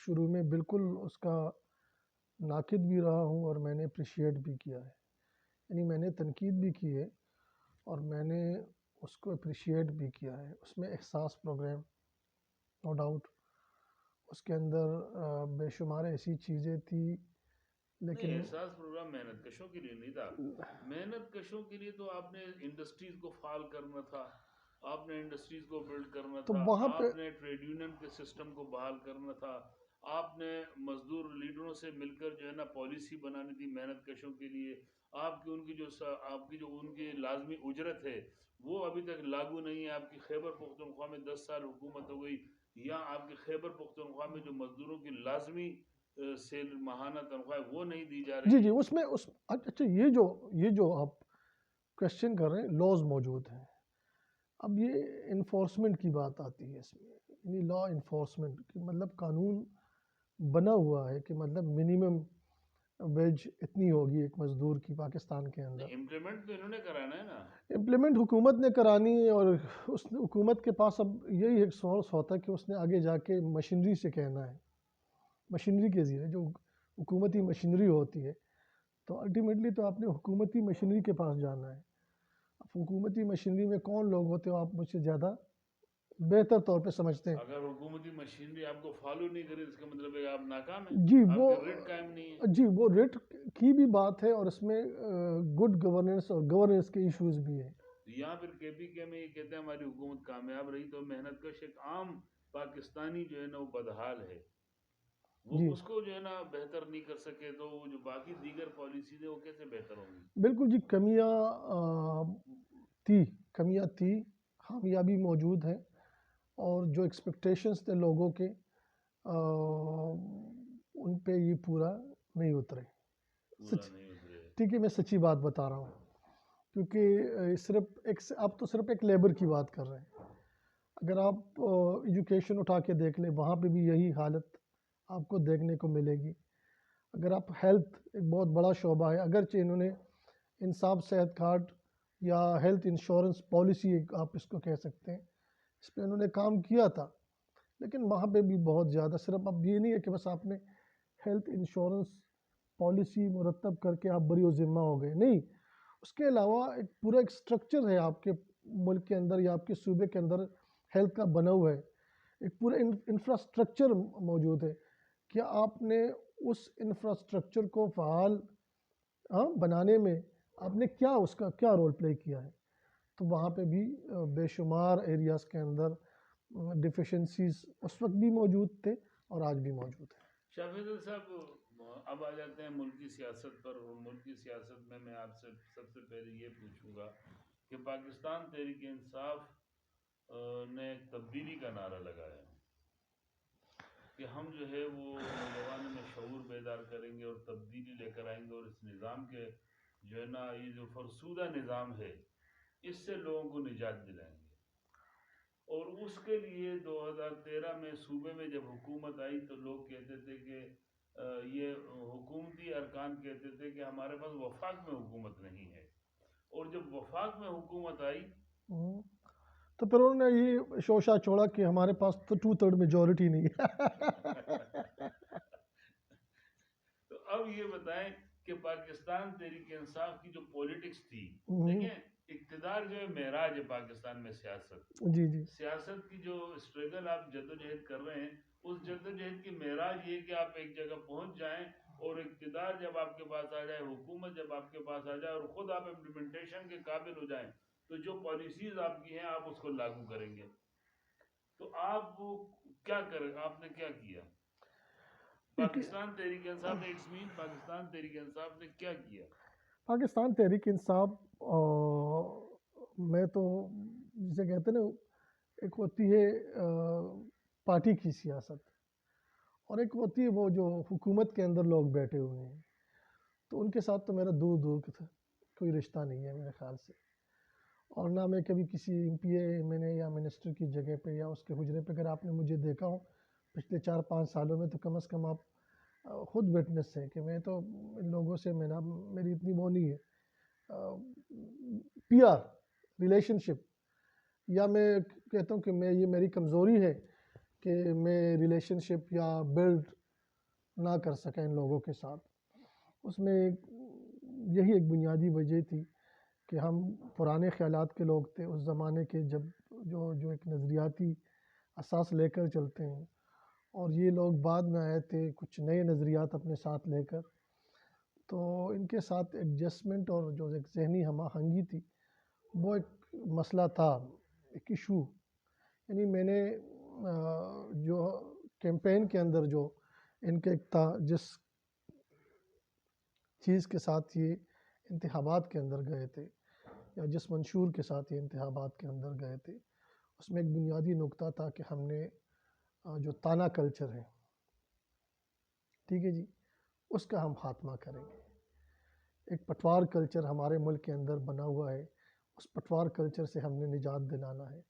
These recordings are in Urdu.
شروع میں بالکل اس کا ناقد بھی رہا ہوں اور میں نے اپریشیٹ بھی کیا ہے. یعنی میں نے تنقید بھی کی ہے اور میں نے اس کو اپریشیٹ بھی کیا ہے. اس میں احساس پروگرام نو ڈاؤٹ اس کے اندر بے شمار ایسی چیزیں تھی، نہیں، لیکن احساس پروگرام محنت کشوں کے لیے نہیں تھا. محنت کشوں کے لیے تو آپ نے انڈسٹریز کو فعال کرنا تھا، آپ نے انڈسٹریز کو بلڈ کرنا تو تھا، وہاں پہ آپ نے ٹریڈ یونین کے سسٹم کو بحال کرنا تھا، آپ نے مزدور لیڈروں سے مل کر جو ہے نا پالیسی بنانی تھی محنت کشوں کے لیے. آپ کی ان کی جو آپ کی جو ان کی لازمی اجرت ہے وہ ابھی تک لاگو نہیں ہے. آپ کی خیبر پختونخوا میں 10 سال حکومت ہو گئی، یا آپ کے خیبر پختونخوا میں جو مزدوروں کی لازمی سیل ماہانہ تنخواہ وہ نہیں دی جا جی رہی. اس میں اچھا یہ جو آپ کوشچن کر رہے ہیں، لاز موجود ہیں. اب یہ انفورسمنٹ کی بات آتی ہے اس میں، یعنی لا انفورسمنٹ کہ مطلب قانون بنا ہوا ہے کہ مطلب منیمم ویج اتنی ہوگی ایک مزدور کی پاکستان کے اندر. امپلیمنٹ تو انہوں نے کرانا ہے نا. امپلیمنٹ حکومت نے کرانی ہے، اور اس حکومت کے پاس اب یہی ایک سورس ہوتا ہے کہ اس نے آگے جا کے مشینری سے کہنا ہے، مشینری کے ذریعے جو حکومتی مشینری ہوتی ہے. تو الٹیمیٹلی تو آپ نے حکومتی مشینری کے پاس جانا ہے. اب حکومتی مشینری میں کون لوگ ہوتے ہیں آپ مجھ سے زیادہ بہتر طور پہ سمجھتے ہیں. اگر حکومتی مشینری آپ کو فالو نہیں کرے اس کا مطلب ہے کہ آپ ناکام ہیں، جی آپ کے ریٹ قائم نہیں ہے. وہ ریٹ کی بھی بات ہے، اور اس میں گڈ گورننس اور گورننس کے ایشوز بھی ہیں. یہاں پھر کے پی کے میں یہ کہتے ہیں ہماری حکومت کامیاب رہی تو محنت کش ایک عام پاکستانی جو ہے نا وہ بدحال ہے، وہ جی اس کو جو ہے نا بہتر نہیں کر سکے تو وہ جو باقی دیگر پالیسیز ہیں وہ کیسے بہتر ہوں گی. بالکل جی، کمیاں تھی، خامیاں بھی موجود ہیں، اور جو ایکسپیکٹیشنز تھے لوگوں کے ان پہ یہ پورا نہیں اترے. پورا نہیں اترے. ٹھیک ہے، میں سچی بات بتا رہا ہوں، کیونکہ آپ تو صرف ایک لیبر کی بات کر رہے ہیں. اگر آپ ایجوکیشن اٹھا کے دیکھ لیں وہاں پہ بھی یہی حالت آپ کو دیکھنے کو ملے گی. اگر آپ ہیلتھ ایک بہت بڑا شعبہ ہے، اگرچہ انہوں نے انصاف صحت کارڈ یا ہیلتھ انشورنس پالیسی آپ اس کو کہہ سکتے ہیں، اس پہ انہوں نے کام کیا تھا، لیکن وہاں پہ بھی بہت زیادہ صرف اب یہ نہیں ہے کہ بس آپ نے ہیلتھ انشورنس پالیسی مرتب کر کے آپ بری و ذمہ ہو گئے. نہیں، اس کے علاوہ ایک سٹرکچر ہے آپ کے ملک کے اندر یا آپ کے صوبے کے اندر ہیلتھ کا بنا ہوا ہے، ایک پورا انفراسٹرکچر موجود ہے. کیا آپ نے اس انفراسٹرکچر کو فعال بنانے میں آپ نے اس کا کیا رول پلے کیا ہے؟ تو وہاں پہ بھی بے شمار ایریاز کے اندر ڈیفیشنسیز اس وقت بھی موجود تھے اور آج بھی موجود ہیں. شاہ فیصل صاحب اب آ جاتے ہیں ملکی سیاست پر. ملکی سیاست میں آپ سے سب سے پہلے یہ پوچھوں گا کہ پاکستان تحریک انصاف نے ایک تبدیلی کا نعرہ لگایا کہ ہم جو ہے وہ نوجوانوں میں شعور بیدار کریں گے اور تبدیلی لے کر آئیں گے، اور اس نظام کے جو ہے نا یہ جو فرسودہ نظام ہے اس سے لوگوں کو نجات دلائیں گے. اور اس کے لیے 2013 میں صوبے میں جب حکومت آئی تو لوگ کہتے تھے کہ یہ حکومتی ارکان کہتے تھے کہ ہمارے پاس وفاق میں حکومت نہیں ہے. اور جب وفاق میں حکومت آئی تو پھر انہوں نے یہ شوشہ چھوڑا کہ ہمارے پاس تو 2/3 میجورٹی نہیں ہے. تو اب یہ بتائیں کہ پاکستان تحریک انصاف کی جو پولیٹکس تھی، ہوں، دیکھیں اقتدار جو ہے معراج ہے پاکستان میں. جی جی سیاست کی جو اسٹرگل آپ جدوجہد کر رہے ہیں اس جدوجہد کی معراج یہ کہ آپ ایک جگہ پہنچ جائیں اور اقتدار جب آپ کے پاس آ جائے، حکومت جب آپ کے پاس آ جائے اور خود آپ امپلیمنٹیشن کے قابل ہو جائیں تو جو پالیسیز آپ کی ہیں آپ اس کو لاگو کریں گے. تو آپ کیا کریں؟ آپ نے کیا کیا؟ پاکستان تحریک انصاف نے پاکستان تحریک انصاف نے کیا کیا؟ پاکستان تحریک انصاف میں تو جسے کہتے ہیں نا، ایک ہوتی ہے پارٹی کی سیاست، اور ایک ہوتی ہے وہ جو حکومت کے اندر لوگ بیٹھے ہوئے ہیں. تو ان کے ساتھ تو میرا دور دور کوئی رشتہ نہیں ہے میرے خیال سے، اور نہ میں کبھی کسی ایم پی اے میں نے یا منسٹر کی جگہ پہ یا اس کے حجرے پہ، اگر آپ نے مجھے دیکھا ہو پچھلے 4-5 سالوں میں تو کم از کم آپ خود وٹنس ہیں کہ میں تو ان لوگوں سے میری اتنی وہ نہیں ہے پی آر ریلیشن شپ، یا میں کہتا ہوں کہ یہ میری کمزوری ہے کہ میں ریلیشن شپ یا بلڈ نہ کر سکیں ان لوگوں کے ساتھ. اس میں یہی ایک بنیادی وجہ تھی کہ ہم پرانے خیالات کے لوگ تھے اس زمانے کے، جب جو ایک نظریاتی اساس لے کر چلتے ہیں، اور یہ لوگ بعد میں آئے تھے کچھ نئے نظریات اپنے ساتھ لے کر. تو ان کے ساتھ ایڈجسٹمنٹ اور جو ایک ذہنی ہم آہنگی تھی وہ ایک مسئلہ تھا، ایک ایشو. یعنی میں نے جو کیمپین کے اندر جو ان کے ایک تھا، جس چیز کے ساتھ یہ انتخابات کے اندر گئے تھے یا جس منشور کے ساتھ یہ انتخابات کے اندر گئے تھے، اس میں ایک بنیادی نقطہ تھا کہ ہم نے جو تانا کلچر ہے، ٹھیک ہے جی، اس کا ہم خاتمہ کریں گے. ایک پٹوار کلچر ہمارے ملک کے اندر بنا ہوا ہے، اس پٹوار کلچر سے ہم نے نجات دلانا ہے.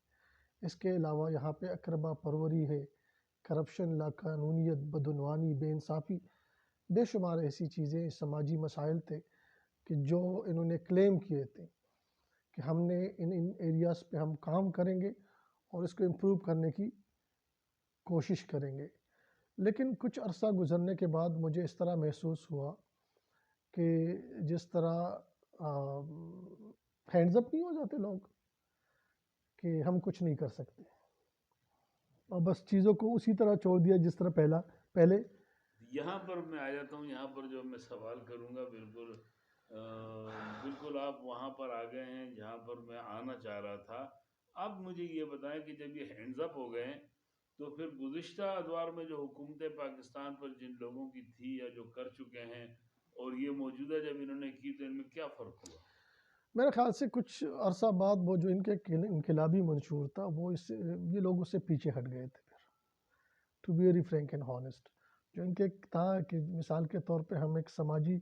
اس کے علاوہ یہاں پہ اقربا پروری ہے، کرپشن، لاقانونیت، بدعنوانی، بے انصافی، بے شمار ایسی چیزیں، سماجی مسائل تھے کہ جو انہوں نے کلیم کیے تھے کہ ہم نے ان ایریاز پہ ہم کام کریں گے اور اس کو امپروو کرنے کی کوشش کریں گے. لیکن کچھ عرصہ گزرنے کے بعد مجھے اس طرح محسوس ہوا کہ جس طرح ہینڈز اپ نہیں ہو جاتے لوگ کہ ہم کچھ نہیں کر سکتے، اور بس چیزوں کو اسی طرح چھوڑ دیا جس طرح پہلے. یہاں پر میں آ جاتا ہوں، یہاں پر جو میں سوال کروں گا، بالکل آپ وہاں پر آ گئے ہیں جہاں پر میں آنا چاہ رہا تھا. اب مجھے یہ بتائیں کہ جب یہ ہینڈز اپ ہو گئے تو پھر گزشتہ ادوار میں جو حکومت پاکستان پر جن لوگوں کی تھی یا جو کر چکے ہیں، اور یہ موجودہ جب انہوں نے کی تو ان میں کیا فرق ہوا؟ میرے خیال سے کچھ عرصہ بعد وہ جو ان کے انقلابی منشور تھا وہ یہ لوگ اس سے پیچھے ہٹ گئے تھے. پھر to be very frank and honest, جو ان کے تھا کہ مثال کے طور پہ ہم ایک سماجی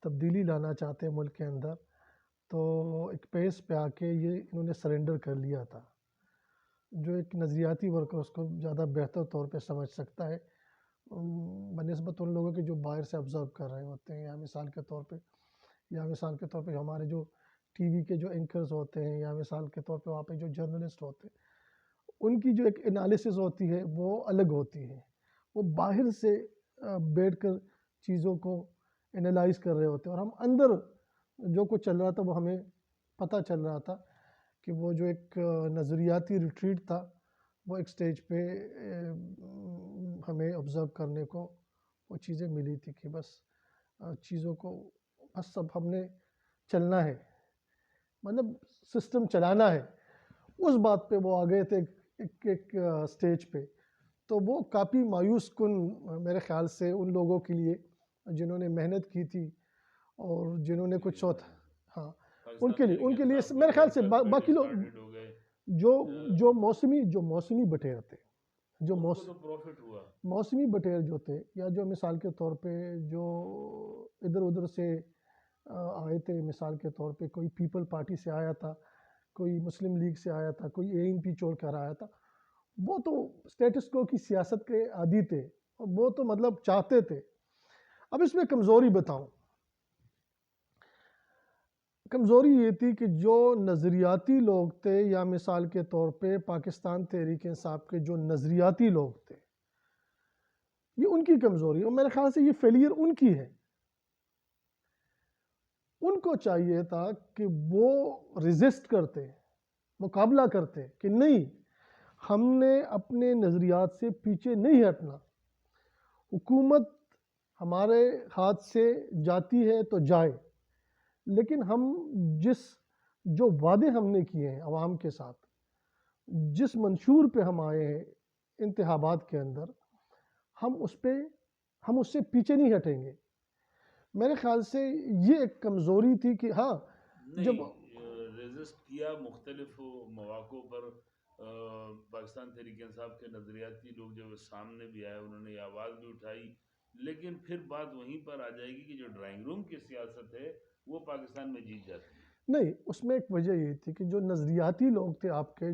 تبدیلی لانا چاہتے ہیں ملک کے اندر، تو ایک پیس پہ آ کے یہ انہوں نے سرنڈر کر لیا تھا. جو ایک نظریاتی ورکر اس کو زیادہ بہتر طور پہ سمجھ سکتا ہے بنسبت ان لوگوں کے جو باہر سے آبزرو کر رہے ہوتے ہیں، یا مثال کے طور پہ ہمارے جو ٹی وی کے جو اینکرز ہوتے ہیں، یا مثال کے طور پہ وہاں پہ جو جرنلسٹ ہوتے ہیں، ان کی جو ایک انالیسز ہوتی ہے وہ الگ ہوتی ہے. وہ باہر سے بیٹھ کر چیزوں کو انالائز کر رہے ہوتے ہیں، اور ہم اندر جو کچھ چل رہا تھا وہ ہمیں پتہ چل رہا تھا کہ وہ جو ایک نظریاتی ریٹریٹ تھا وہ ایک سٹیج پہ ہمیں آبزرو کرنے کو وہ چیزیں ملی تھی کہ بس چیزوں کو بس سب ہم نے چلنا ہے، مطلب سسٹم چلانا ہے. اس بات پہ وہ آ گئے تھے ایک سٹیج پہ. تو وہ کافی مایوس کن میرے خیال سے ان لوگوں کے لیے جنہوں نے محنت کی تھی اور جنہوں نے کچھ ہاں ان کے لیے میرے خیال سے باقی لوگ جو موسمی بٹیر تھے، جو موسمی بٹیر جو تھے، یا جو مثال کے طور پہ جو ادھر ادھر سے آئے تھے، مثال کے طور پہ کوئی پیپل پارٹی سے آیا تھا، کوئی مسلم لیگ سے آیا تھا، کوئی ANP چھوڑ کر آیا تھا، وہ تو سٹیٹس کو کی سیاست کے عادی تھے، اور وہ تو مطلب چاہتے تھے. اب اس میں کمزوری بتاؤں، کمزوری یہ تھی کہ جو نظریاتی لوگ تھے، یا مثال کے طور پہ پاکستان تحریک انصاف کے جو نظریاتی لوگ تھے، یہ ان کی کمزوری، اور میرے خیال سے یہ فیلئر ان کی ہے. ان کو چاہیے تھا کہ وہ ریزسٹ کرتے، مقابلہ کرتے کہ نہیں، ہم نے اپنے نظریات سے پیچھے نہیں ہٹنا. حکومت ہمارے ہاتھ سے جاتی ہے تو جائے، لیکن ہم جو وعدے ہم نے کیے ہیں عوام کے ساتھ، جس منشور پہ ہم آئے ہیں انتخابات کے اندر، ہم اس سے پیچھے نہیں ہٹیں گے. میرے خیال سے یہ ایک کمزوری تھی کہ ہاں جب ریزسٹ کیا مختلف مواقع پر. پاکستان تحریک انصاف کے نظریاتی لوگ جب سامنے بھی آئے، انہوں نے یہ آواز بھی اٹھائی، لیکن پھر بات وہیں پر آ جائے گی کہ جو ڈرائنگ روم کی سیاست ہے وہ پاکستان میں جیت جاتی ہے. نہیں، اس میں ایک وجہ یہ تھی کہ جو نظریاتی لوگ تھے آپ کے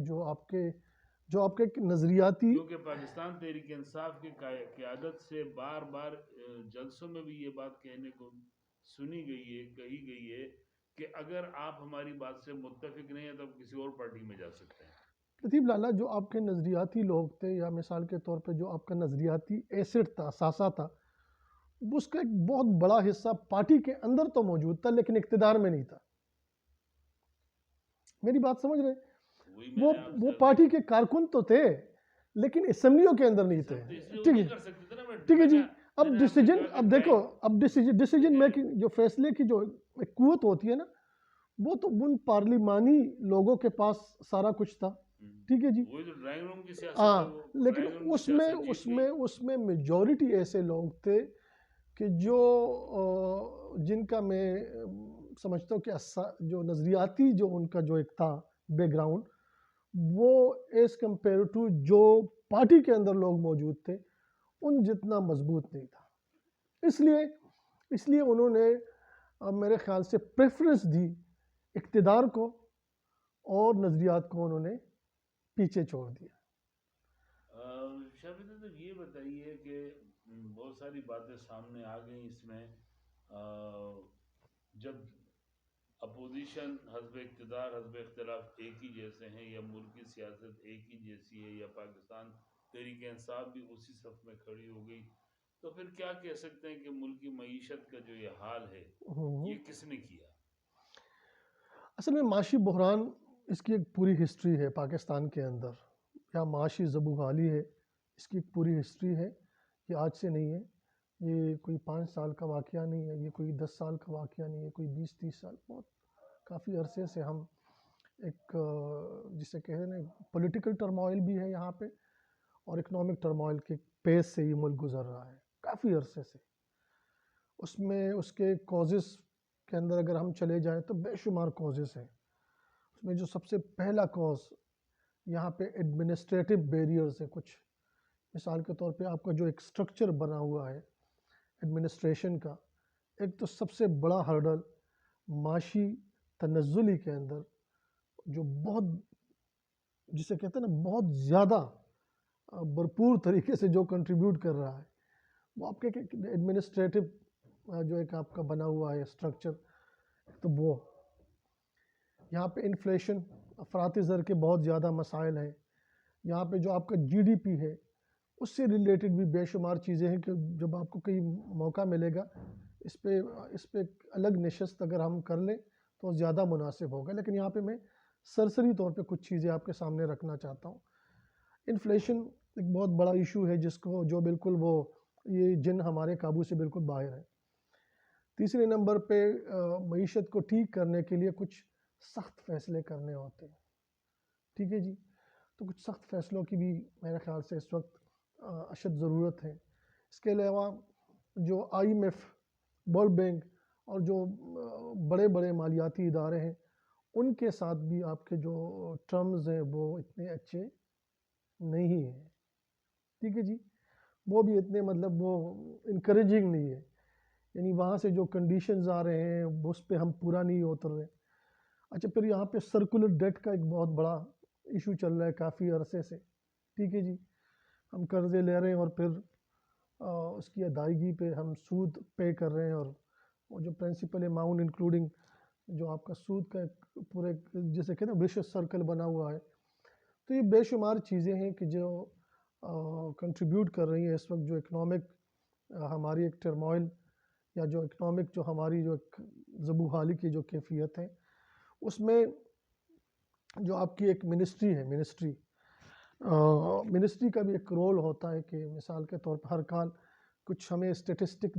نظریاتی، کیونکہ پاکستان تحریک انصاف کی قیادت سے بار بار جلسوں میں بھی یہ بات کہنے کو کہی گئی ہے کہ اگر آپ ہماری بات سے متفق نہیں ہیں تو آپ کسی اور پارٹی میں جا سکتے ہیں. لطیف لالا جو آپ کے نظریاتی لوگ تھے یا مثال کے طور پہ جو آپ کا نظریاتی ایسڈ تھا اثاثہ تھا اس کا ایک بہت بڑا حصہ پارٹی کے اندر تو موجود تھا لیکن اقتدار میں نہیں تھا. میری بات سمجھ رہے وہی وہ میں نے آپ وہ سے پارٹی کے کارکن تو تھے لیکن اسمبلیوں کے اندر نہیں تھے. اس لیے وہ ٹھیک نہیں ہے کر سکتے تھے نا. ٹھیک ہے جی. اب میں نے آپ سے ڈیسیجن کہا کہ اب دیکھو اب ڈیسیجن دیکھیں، میکنگ جو فیصلے کی جو ایک قوت ہوتی ہے نا وہ تو ان پارلیمانی لوگوں کے پاس سارا کچھ تھا. ٹھیک ہے جی. وہی جو ڈرائنگ روم کی سیاست ہاں ہے وہ لیکن ڈرائنگ روم کی اس میں سیاست جیت اس گئی. میں اس میں میجورٹی ایسے لوگ تھے کہ جو جن کا میں سمجھتا ہوں کہ جو نظریاتی جو ان کا جو ایک تھا بیک گراؤنڈ وہ ایز کمپیئر ٹو جو پارٹی کے اندر لوگ موجود تھے ان جتنا مضبوط نہیں تھا. اس لیے انہوں نے میرے خیال سے پریفرنس دی اقتدار کو اور نظریات کو انہوں نے پیچھے چھوڑ دیا. شاہ فیصل صاحب یہ بتائیے کہ بہت ساری باتیں سامنے آ گئیں اس میں. جب اپوزیشن حزب اقتدار حزب اختلاف ایک ہی جیسے ہیں یا ملک کی سیاست ایک ہی جیسی ہے یا پاکستان تحریک انصاف بھی اسی صف میں کھڑی ہو گئی تو پھر کیا کہہ سکتے ہیں کہ ملک کی معیشت کا جو یہ حال ہے یہ کس نے کیا؟ اصل میں معاشی بحران اس کی ایک پوری ہسٹری ہے پاکستان کے اندر یا معاشی زبوحالی ہے اس کی ایک پوری ہسٹری ہے. یہ آج سے نہیں ہے. یہ کوئی 5 سال کا واقعہ نہیں ہے. یہ کوئی 10 سال کا واقعہ نہیں ہے. کوئی 20-30 سال بہت کافی عرصے سے ہم ایک جسے کہتے ہیں پولیٹیکل ٹرموائل بھی ہے یہاں پہ اور اکنامک ٹرموائل کے پیس سے یہ ملک گزر رہا ہے کافی عرصے سے. اس میں اس کے کازز کے اندر اگر ہم چلے جائیں تو بے شمار کازز ہیں. اس میں جو سب سے پہلا کاز یہاں پہ ایڈمنسٹریٹو بیریئرز ہیں. کچھ مثال کے طور پہ آپ کا جو ایک سٹرکچر بنا ہوا ہے ایڈمنسٹریشن کا ایک تو سب سے بڑا ہرڈل معاشی تنزلی کے اندر جو بہت جسے کہتے ہیں نا بہت زیادہ بھرپور طریقے سے جو کنٹریبیوٹ کر رہا ہے وہ آپ کے ایڈمنسٹریٹو جو ایک آپ کا بنا ہوا ہے سٹرکچر. تو وہ یہاں پہ انفلیشن افراطی زر کے بہت زیادہ مسائل ہیں. یہاں پہ جو آپ کا جی ڈی پی ہے اس سے ریلیٹڈ بھی بے شمار چیزیں ہیں کہ جب آپ کو کئی موقع ملے گا اس پہ الگ نشست اگر ہم کر لیں تو زیادہ مناسب ہوگا. لیکن یہاں پہ میں سرسری طور پہ کچھ چیزیں آپ کے سامنے رکھنا چاہتا ہوں. انفلیشن ایک بہت بڑا ایشو ہے جس کو جو بالکل وہ یہ جن ہمارے قابو سے بالکل باہر ہے. تیسرے نمبر پہ معیشت کو ٹھیک کرنے کے لیے کچھ سخت فیصلے کرنے ہوتے ہیں. ٹھیک ہے جی. تو کچھ سخت فیصلوں کی بھی میرے خیال سے اس وقت اشد ضرورت ہے. اس کے علاوہ جو I M F world bank اور جو بڑے بڑے مالیاتی ادارے ہیں ان کے ساتھ بھی آپ کے جو ٹرمز ہیں وہ اتنے اچھے نہیں ہیں. ٹھیک ہے جی. وہ بھی اتنے مطلب وہ انکریجنگ نہیں ہے. یعنی وہاں سے جو کنڈیشنز آ رہے ہیں اس پہ ہم پورا نہیں اتر رہے. اچھا پھر یہاں پہ سرکولر ڈیٹ کا ایک بہت بڑا ایشو چل رہا ہے کافی عرصے سے. ٹھیک ہے جی. ہم قرضے لے رہے ہیں اور پھر اس کی ادائیگی پہ ہم سود پے کر رہے ہیں اور وہ جو پرنسپل اماؤنٹ انکلوڈنگ جو آپ کا سود کا ایک پورے جسے کہتے ہیں وشیس سرکل بنا ہوا ہے. تو یہ بے شمار چیزیں ہیں کہ جو کنٹریبیوٹ کر رہی ہیں اس وقت جو اکنامک ہماری ایک ٹرموائل یا جو اکنامک جو ہماری جو زبوحالی کی جو کیفیت ہے اس میں جو آپ کی ایک منسٹری ہے منسٹری کا بھی ایک رول ہوتا ہے کہ مثال کے طور پر ہر کال کچھ ہمیں اسٹیٹسٹک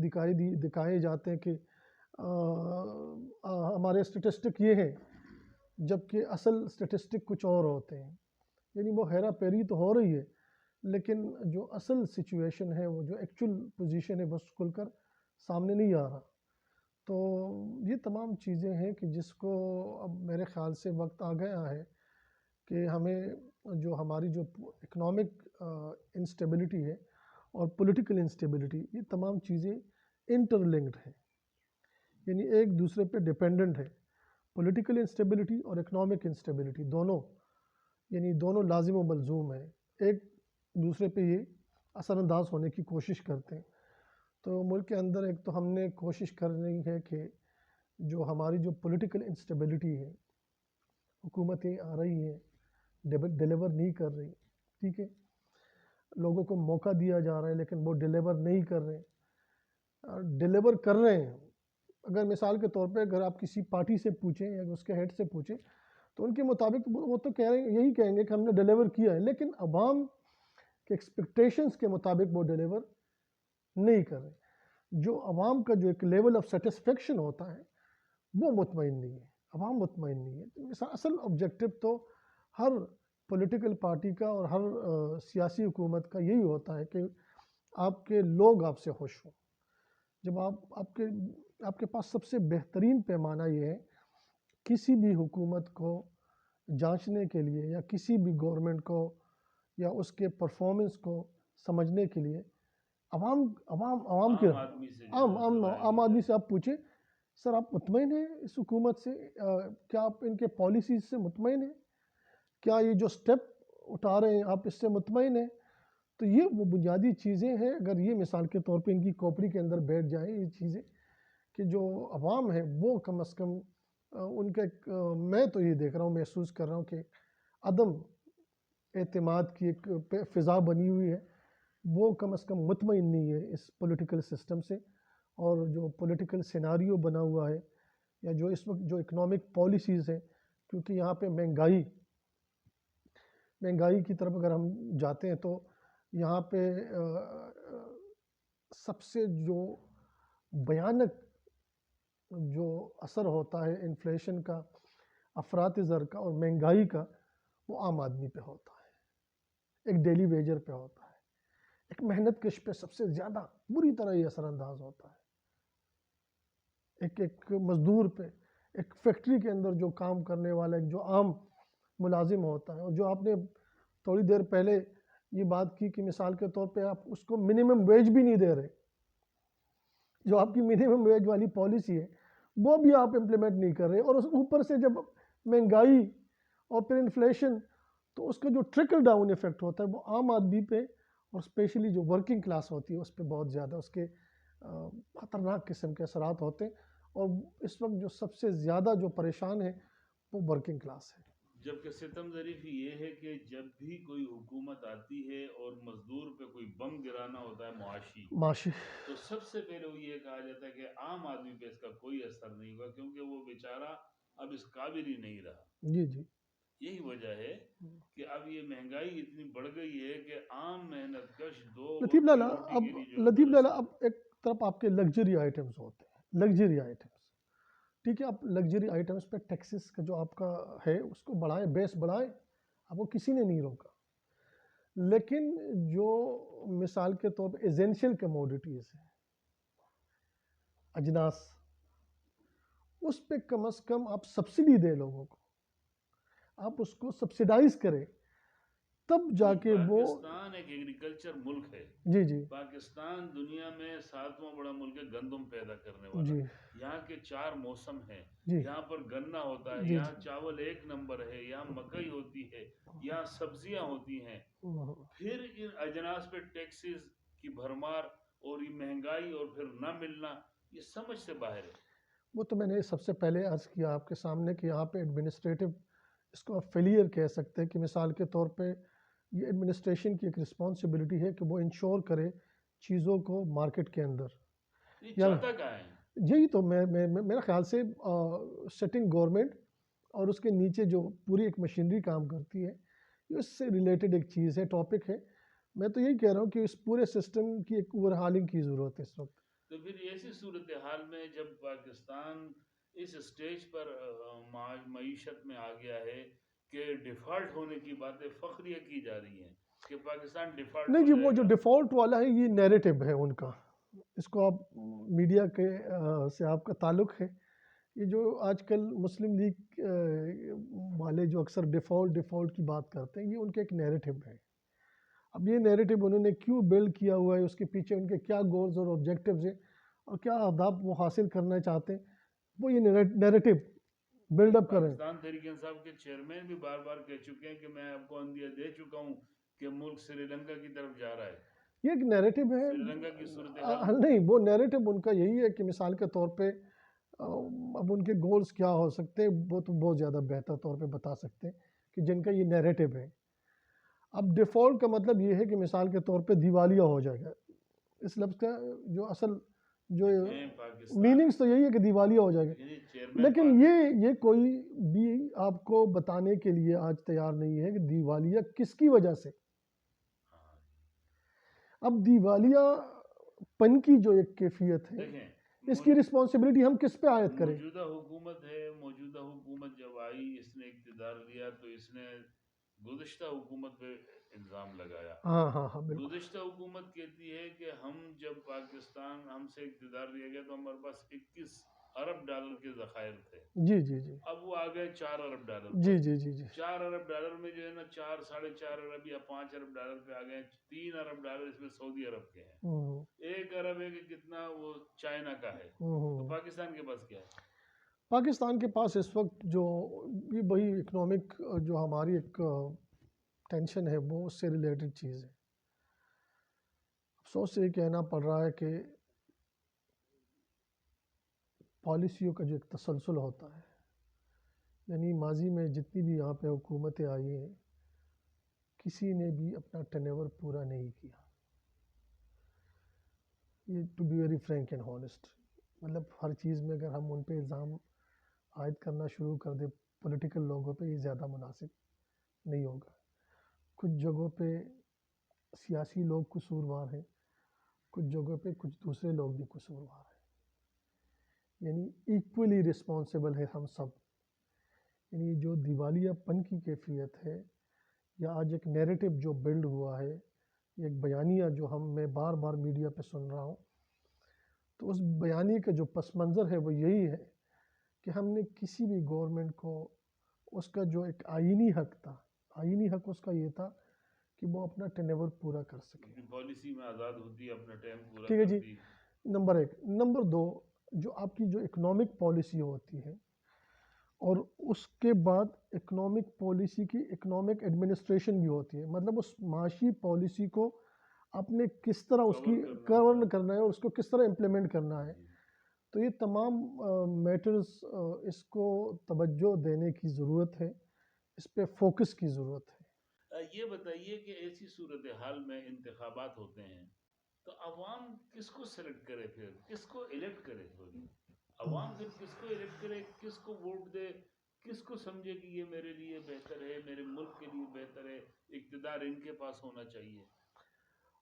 دکھائے جاتے ہیں کہ ہمارے اسٹیٹسٹک یہ ہیں جبکہ اصل اسٹیٹسٹک کچھ اور ہوتے ہیں. یعنی وہ ہیرا پیری تو ہو رہی ہے لیکن جو اصل سچویشن ہے وہ جو ایکچول پوزیشن ہے بس کھل کر سامنے نہیں آ رہا. تو یہ تمام چیزیں ہیں کہ جس کو اب میرے خیال سے وقت آ گیا ہے کہ ہمیں جو ہماری جو اکنامک انسٹیبلٹی ہے اور پولیٹیکل انسٹیبلٹی یہ تمام چیزیں انٹر لنکڈ ہیں. یعنی ایک دوسرے پہ ڈیپینڈنٹ ہے. پولیٹیکل انسٹیبلٹی اور اکنامک انسٹیبلٹی دونوں لازم و ملزوم ہیں. ایک دوسرے پہ یہ اثر انداز ہونے کی کوشش کرتے ہیں. تو ملک کے اندر ایک تو ہم نے کوشش کرنی ہے کہ جو ہماری جو پولیٹیکل انسٹیبلٹی ہے حکومتیں آ رہی ہیں ڈیلیور نہیں کر رہی. ٹھیک ہے, لوگوں کو موقع دیا جا رہا ہے لیکن وہ ڈیلیور نہیں کر رہے. ڈیلیور کر رہے ہیں. اگر مثال کے طور پہ اگر آپ کسی پارٹی سے پوچھیں یا اس کے ہیڈ سے پوچھیں تو ان کے مطابق وہ تو کہہ رہے ہیں, یہی کہیں گے کہ ہم نے ڈیلیور کیا ہے, لیکن عوام کے ایکسپیکٹیشنز کے مطابق وہ ڈیلیور نہیں کر رہے. جو عوام کا جو ایک لیول آف سیٹسفیکشن ہوتا ہے وہ مطمئن نہیں ہے, عوام مطمئن نہیں ہے. اصل آبجیکٹو تو ہر پولیٹیکل پارٹی کا اور ہر سیاسی حکومت کا یہی ہوتا ہے کہ آپ کے لوگ آپ سے خوش ہوں. جب آپ کے پاس سب سے بہترین پیمانہ یہ ہے کسی بھی حکومت کو جانچنے کے لیے یا کسی بھی گورنمنٹ کو یا اس کے پرفارمنس کو سمجھنے کے لیے عوام کے آدمی سے عام آدمی سے آپ پوچھیں, سر آپ مطمئن ہیں اس حکومت سے, کیا آپ ان کے پالیسیز سے مطمئن ہیں, کیا یہ جو سٹیپ اٹھا رہے ہیں آپ اس سے مطمئن ہیں. تو یہ وہ بنیادی چیزیں ہیں. اگر یہ مثال کے طور پہ ان کی کھوپڑی کے اندر بیٹھ جائیں یہ چیزیں کہ جو عوام ہے وہ کم از کم ان کا میں تو یہ دیکھ رہا ہوں, محسوس کر رہا ہوں کہ عدم اعتماد کی ایک فضا بنی ہوئی ہے, وہ کم از کم مطمئن نہیں ہے اس پولیٹیکل سسٹم سے. اور جو پولیٹیکل سیناریو بنا ہوا ہے یا جو اس وقت جو اکنامک پالیسیز ہیں, کیونکہ یہاں پہ مہنگائی کی طرف اگر ہم جاتے ہیں تو یہاں پہ سب سے جو بھیانک جو اثر ہوتا ہے انفلیشن کا, افراط زر کا اور مہنگائی کا, وہ عام آدمی پہ ہوتا ہے, ایک ڈیلی ویجر پہ ہوتا ہے, ایک محنت کش پہ سب سے زیادہ بری طرح یہ اثر انداز ہوتا ہے. ایک مزدور پہ, ایک فیکٹری کے اندر جو کام کرنے والا ایک جو عام ملازم ہوتا ہے, اور جو آپ نے تھوڑی دیر پہلے یہ بات کی کہ مثال کے طور پہ آپ اس کو منیمم ویج بھی نہیں دے رہے, جو آپ کی منیمم ویج والی پالیسی ہے وہ بھی آپ امپلیمنٹ نہیں کر رہے, اور اس اوپر سے جب مہنگائی اور پھر انفلیشن, تو اس کا جو ٹرکل ڈاؤن ایفیکٹ ہوتا ہے وہ عام آدمی پہ اور اسپیشلی جو ورکنگ کلاس ہوتی ہے اس پہ بہت زیادہ اس کے خطرناک قسم کے اثرات ہوتے ہیں. اور اس وقت جو سب سے زیادہ جو پریشان ہے وہ ورکنگ کلاس ہے. جبکہ ستم ظریف یہ ہے کہ جب بھی کوئی حکومت آتی ہے اور مزدور پہ کوئی بم گرانا ہوتا ہے معاشی, تو سب سے پہلے وہ یہ کہا جاتا ہے کہ عام آدمی پہ اس کا کوئی اثر نہیں ہوگا کیونکہ وہ بیچارہ اب اس قابل ہی نہیں رہا. جی یہی وجہ ہے کہ اب یہ مہنگائی اتنی بڑھ گئی ہے کہ عام محنت کش لطیف لالا اب ایک طرف آپ کے لگژری آئٹمز ہوتے ہیں, لگژری آئٹمز, ٹھیک ہے, آپ لگژری آئٹمز پہ ٹیکسز کا جو آپ کا ہے اس کو بڑھائیں, بیس بڑھائیں, اب وہ کسی نے نہیں روکا. لیکن جو مثال کے طور پہ ایسینشیل کموڈیٹیز ہیں, اجناس, اس پہ کم از کم آپ سبسڈی دیں لوگوں کو, آپ اس کو سبسیڈائز کریں, تب جا کے وہ. پاکستان ایک ایگریکلچر ملک ہے. جی پاکستان دنیا میں 7واں بڑا ملک ہے گندم پیدا کرنے والا. یہاں کے 4 موسم ہیں, یہاں پر گنا ہوتا ہے, یہاں چاول 1 نمبر ہے, یہاں مکئی ہوتی ہے, یہاں سبزیاں ہوتی ہیں. پھر ان اجناس پہ ٹیکسز کی بھرمار اور یہ مہنگائی اور پھر نہ ملنا, یہ سمجھ سے باہر ہے. وہ تو میں نے سب سے پہلے عرض کیا آپ کے سامنے کہ یہاں پہ ایڈمنسٹریٹو, اس کو آپ فیلئر کہہ سکتے ہیں کہ مثال کے طور پہ یہ ایڈمنسٹریشن کی ایک رسپانسبلٹی ہے کہ وہ انشور کرے چیزوں کو مارکیٹ کے اندر. یہی تو میرا خیال سے سیٹنگ گورنمنٹ اور اس کے نیچے جو پوری ایک مشینری کام کرتی ہے, اس سے ریلیٹڈ ایک چیز ہے, ٹاپک ہے. میں تو یہی کہہ رہا ہوں کہ اس پورے سسٹم کی ایک اوور ہالنگ کی ضرورت ہے اس وقت. تو پھر ایسی صورتحال میں جب پاکستان اس اسٹیج پر معیشت میں آ گیا ہے کہ ڈیفالٹ ہونے کی باتیں فخریہ کی جا رہی ہیں کہ پاکستان ڈیفالٹ نہیں جی, وہ جو ڈیفالٹ والا ہے یہ نیریٹو ہے ان کا, اس کو آپ میڈیا کے سے آپ کا تعلق ہے. یہ جو آج کل مسلم لیگ والے جو اکثر ڈیفالٹ کی بات کرتے ہیں, یہ ان کا ایک نیریٹو ہے. اب یہ نیریٹو انہوں نے کیوں بلڈ کیا ہوا ہے, اس کے پیچھے ان کے کیا گولز اور آبجیکٹیوز ہیں اور کیا اہداف وہ حاصل کرنا چاہتے ہیں, وہ یہ نیریٹو بلڈ اپ کریں. پاکستان تحریک انصاف کے چیئرمین بھی بار بار کہہ چکے ہیں کہ میں آپ کو اندیہ دے چکا ہوں کہ ملک سری لنکا کی طرف جا رہا ہے. یہ ایک نیریٹو ہے. سری لنکا کی صورتحال نہیں, وہ نیریٹو ان کا یہی ہے کہ مثال کے طور پہ اب ان کے گولز کیا ہو سکتے ہیں وہ تو بہت زیادہ بہتر طور پہ بتا سکتے ہیں کہ جن کا یہ نیریٹو ہے. اب ڈیفالٹ کا مطلب یہ ہے کہ مثال کے طور پہ دیوالیہ ہو جائے گا. اس لفظ کا جو اصل جو میننگس تو یہی ہے کہ دیوالیہ ہو جائے گا, لیکن یہ کوئی بھی آپ کو بتانے کے لیے آج تیار نہیں ہے کہ دیوالیہ کس کی وجہ سے. اب دیوالیہ پن کی جو ایک کیفیت ہے, اس کی رسپانسبلٹی ہم کس پہ عائد کریں؟ موجودہ حکومت ہے, موجودہ حکومت جب آئی, اس نے اقتدار لیا تو اس نے گزشتہ حکومت پہ الزام لگایا. ہاں بالکل. گزشتہ حکومت کہتی ہے کہ ہم جب پاکستان ہم سے اقتدار لیا گیا تو ہمارے پاس 21 ارب ڈالر کے ذخائر تھے. جی. اب وہ آ گئے 4 ارب ڈالر. جی. 4 ارب ڈالر میں جو ہے نا 4 ساڑھے 4 ارب یا 5 ارب ڈالر پہ آ گئے. 3 ارب ڈالر اس میں سعودی عرب کے ہیں. 1 ارب ہے کہ کتنا وہ چائنا کا ہے. تو پاکستان کے پاس کیا ہے؟ پاکستان کے پاس اس وقت جو یہ وہی اکنامک جو ہماری ایک ٹینشن ہے وہ اس سے ریلیٹڈ چیز ہے. افسوس سے یہ کہنا پڑ رہا ہے کہ پالیسیوں کا جو ایک تسلسل ہوتا ہے, یعنی ماضی میں جتنی بھی یہاں پہ حکومتیں آئی ہیں کسی نے بھی اپنا ٹرن پورا نہیں کیا. یہ to be very frank and honest, مطلب ہر چیز میں اگر ہم ان پہ الزام عائد کرنا شروع کر دیں پولیٹیکل لوگوں پہ, یہ زیادہ مناسب نہیں ہوگا. کچھ جگہوں پہ سیاسی لوگ قصوروار ہیں, کچھ جگہوں پہ کچھ دوسرے لوگ بھی قصوروار ہیں, یعنی ایکولی رسپانسبل ہے ہم سب. یعنی جو دیوالیہ پن کی کیفیت ہے یا آج ایک نیریٹو جو بلڈ ہوا ہے, ایک بیانیہ جو میں بار بار میڈیا پہ سن رہا ہوں, تو اس بیانیے کا جو پس منظر ہے وہ یہی ہے کہ ہم نے کسی بھی گورنمنٹ کو اس کا جو ایک آئینی حق تھا, آئینی حق اس کا یہ تھا کہ وہ اپنا ٹرن پورا کر سکے. پالیسی میں آزاد ہوتی ہے اپنا ٹائم پورا ٹھیک ہے جی, کرتی. نمبر 1. نمبر 2, جو آپ کی جو اکنامک پالیسی ہوتی ہے اور اس کے بعد اکنامک پالیسی کی اکنامک ایڈمنسٹریشن بھی ہوتی ہے, مطلب اس معاشی پالیسی کو آپ نے کس طرح اس کی گورن کرنا ہے اور اس کو کس طرح امپلیمنٹ کرنا ہے. تو یہ تمام میٹرز اس کو توجہ دینے کی ضرورت ہے, اس پہ فوکس کی ضرورت ہے. یہ بتائیے کہ ایسی صورتحال میں انتخابات ہوتے ہیں تو عوام کس کو سلیکٹ کرے, پھر کس کو الیکٹ کرے؟ عوام پھر کس کو الیکٹ کرے, کس کو ووٹ دے, کس کو سمجھے کہ یہ میرے لیے بہتر ہے, میرے ملک کے لیے بہتر ہے, اقتدار ان کے پاس ہونا چاہیے؟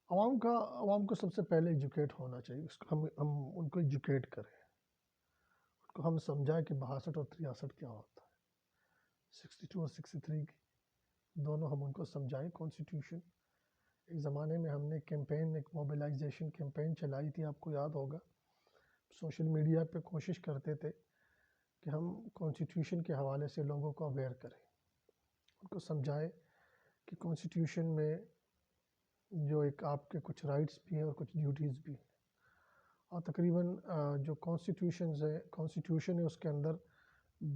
عوام کو سب سے پہلے ایجوکیٹ ہونا چاہیے. اس کو ہم ان کو ایجوکیٹ کریں, ان کو ہم سمجھائیں کہ 62 اور 63 کیا ہوتا ہے, 62 اور 63 کی دونوں ہم ان کو سمجھائیں. کانسٹیٹیوشن ایک زمانے میں ہم نے کیمپین, ایک موبلائزیشن کیمپین چلائی تھی, آپ کو یاد ہوگا. سوشل میڈیا پہ کوشش کرتے تھے کہ ہم کانسٹیٹیوشن کے حوالے سے لوگوں کو اویئر کریں, ان کو سمجھائیں کہ کانسٹیٹیوشن میں جو ایک آپ کے کچھ رائٹس بھی ہیں اور کچھ ڈیوٹیز بھی ہیں, اور تقریباً جو کانسٹیٹیوشن ہے اس کے اندر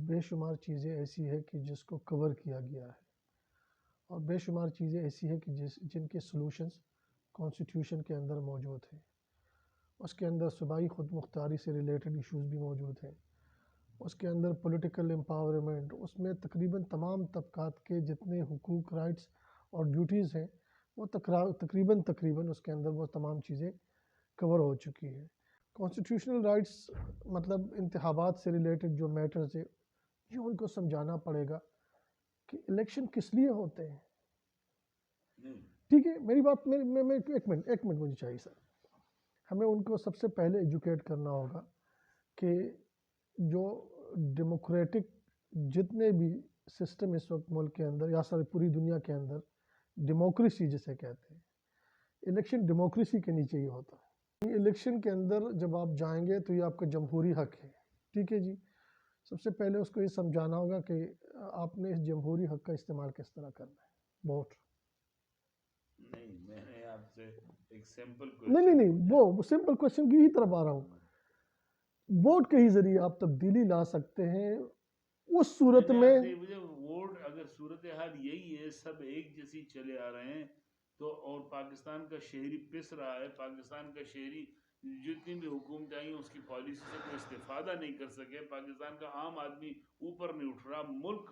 بے شمار چیزیں ایسی ہے کہ جس کو کور کیا گیا ہے, اور بے شمار چیزیں ایسی ہیں کہ جن کے سلوشنز کانسٹیٹیوشن کے اندر موجود ہیں. اس کے اندر صوبائی خود مختاری سے ریلیٹڈ ایشوز بھی موجود ہیں, اس کے اندر پولیٹیکل امپاورمنٹ, اس میں تقریباً تمام طبقات کے جتنے حقوق, رائٹس اور ڈیوٹیز ہیں وہ تقریباً اس کے اندر وہ تمام چیزیں کور ہو چکی ہیں. کانسٹیٹیوشنل رائٹس مطلب انتخابات سے ریلیٹڈ جو میٹرز ہے, یہ ان کو سمجھانا پڑے گا کہ الیکشن کس لیے ہوتے ہیں. ٹھیک ہے, میری بات میں ایک منٹ مجھے چاہیے سر. ہمیں ان کو سب سے پہلے ایجوکیٹ کرنا ہوگا کہ جو ڈیموکریٹک جتنے بھی سسٹم اس وقت ملک کے اندر یا پوری دنیا کے اندر ڈیموکریسی جسے کہتے ہیں, الیکشن ڈیموکریسی کے نیچے ہی ہوتا ہے. الیکشن کے اندر جب آپ جائیں گے تو یہ آپ کا جمہوری حق ہے. ٹھیک ہے جی, سب سے پہلے اس کو یہ سمجھانا ہوگا کہ آپ نے اس جمہوری حق کا استعمال کس طرح کرنا ہے. ووٹ نہیں, میں نے آپ سے ایک سمپل نہیں وہ سمپل کوشچن کی ہی طرف آ رہا ہوں. ووٹ کے ہی ذریعے آپ تبدیلی لا سکتے ہیں. اس صورت میں ووٹ, اگر صورتحال یہی ہے, سب ایک جیسی چلے آ رہے ہیں تو, اور پاکستان کا شہری پس رہا ہے, پاکستان کا شہری جتنی بھی حکومت آئی اس کی پالیسی سے کوئی استفادہ نہیں کر سکے, پاکستان کا عام آدمی اوپر نہیں اٹھ رہا, ملک